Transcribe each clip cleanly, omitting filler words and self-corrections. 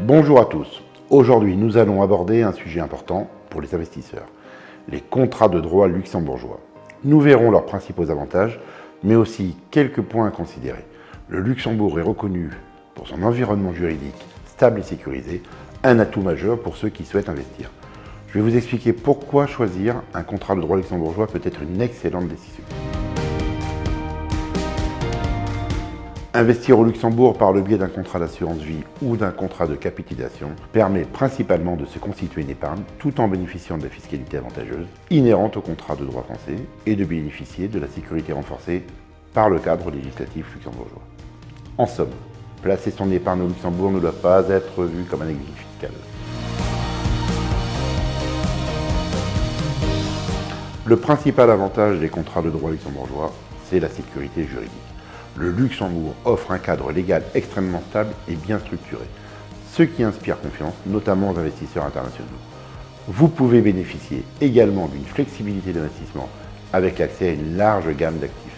Bonjour à tous. Aujourd'hui, nous allons aborder un sujet important pour les investisseurs, les contrats de droit luxembourgeois. Nous verrons leurs principaux avantages, mais aussi quelques points à considérer. Le Luxembourg est reconnu pour son environnement juridique stable et sécurisé, un atout majeur pour ceux qui souhaitent investir. Je vais vous expliquer pourquoi choisir un contrat de droit luxembourgeois peut être une excellente décision. Investir au Luxembourg par le biais d'un contrat d'assurance vie ou d'un contrat de capitalisation permet principalement de se constituer une épargne tout en bénéficiant de la fiscalité avantageuse inhérente au contrat de droit français et de bénéficier de la sécurité renforcée par le cadre législatif luxembourgeois. En somme, placer son épargne au Luxembourg ne doit pas être vu comme un exil fiscal. Le principal avantage des contrats de droit luxembourgeois, c'est la sécurité juridique. Le Luxembourg offre un cadre légal extrêmement stable et bien structuré, ce qui inspire confiance, notamment aux investisseurs internationaux. Vous pouvez bénéficier également d'une flexibilité d'investissement avec l'accès à une large gamme d'actifs.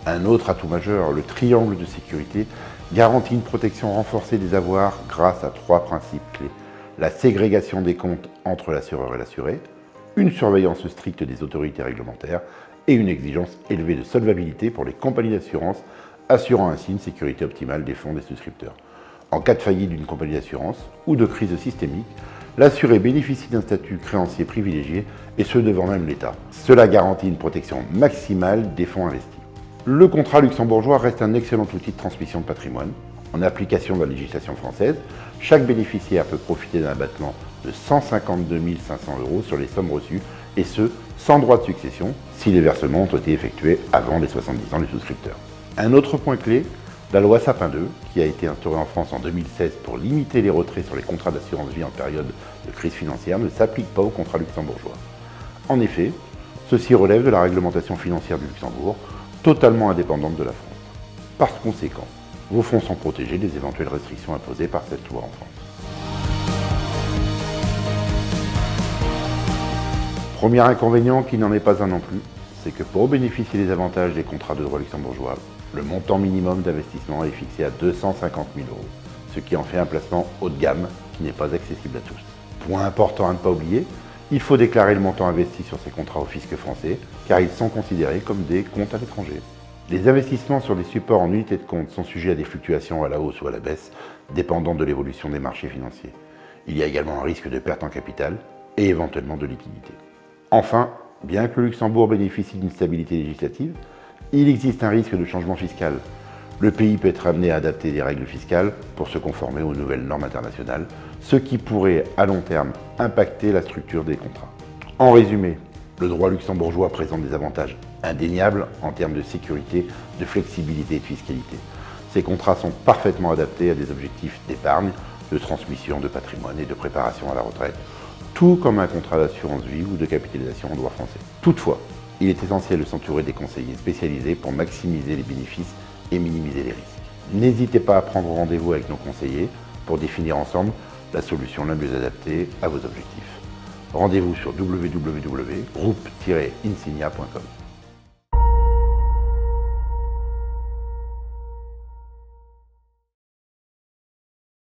Un autre atout majeur, le triangle de sécurité, garantit une protection renforcée des avoirs grâce à 3 principes clés. La ségrégation des comptes entre l'assureur et l'assuré, une surveillance stricte des autorités réglementaires et une exigence élevée de solvabilité pour les compagnies d'assurance, assurant ainsi une sécurité optimale des fonds des souscripteurs. En cas de faillite d'une compagnie d'assurance ou de crise systémique, l'assuré bénéficie d'un statut créancier privilégié et ce devant même l'État. Cela garantit une protection maximale des fonds investis. Le contrat luxembourgeois reste un excellent outil de transmission de patrimoine. En application de la législation française, chaque bénéficiaire peut profiter d'un abattement de 152 500 € sur les sommes reçues, et ce, sans droit de succession, si les versements ont été effectués avant les 70 ans du souscripteur. Un autre point clé, la loi Sapin II, qui a été instaurée en France en 2016 pour limiter les retraits sur les contrats d'assurance vie en période de crise financière, ne s'applique pas aux contrats luxembourgeois. En effet, ceci relève de la réglementation financière du Luxembourg, totalement indépendante de la France. Par conséquent, vos fonds sont protégés des éventuelles restrictions imposées par cette loi en France. Premier inconvénient, qui n'en est pas un non plus, c'est que pour bénéficier des avantages des contrats de droit luxembourgeois, le montant minimum d'investissement est fixé à 250 000 €, ce qui en fait un placement haut de gamme qui n'est pas accessible à tous. Point important à ne pas oublier, il faut déclarer le montant investi sur ces contrats au fisc français, car ils sont considérés comme des comptes à l'étranger. Les investissements sur des supports en unités de compte sont sujets à des fluctuations à la hausse ou à la baisse, dépendant de l'évolution des marchés financiers. Il y a également un risque de perte en capital et éventuellement de liquidité. Enfin, bien que le Luxembourg bénéficie d'une stabilité législative, il existe un risque de changement fiscal. Le pays peut être amené à adapter des règles fiscales pour se conformer aux nouvelles normes internationales, ce qui pourrait à long terme impacter la structure des contrats. En résumé, le droit luxembourgeois présente des avantages indéniables en termes de sécurité, de flexibilité et de fiscalité. Ces contrats sont parfaitement adaptés à des objectifs d'épargne, de transmission de patrimoine et de préparation à la retraite, tout comme un contrat d'assurance vie ou de capitalisation en droit français. Toutefois, il est essentiel de s'entourer des conseillers spécialisés pour maximiser les bénéfices et minimiser les risques. N'hésitez pas à prendre rendez-vous avec nos conseillers pour définir ensemble la solution la mieux adaptée à vos objectifs. Rendez-vous sur www.groupe-insignia.com.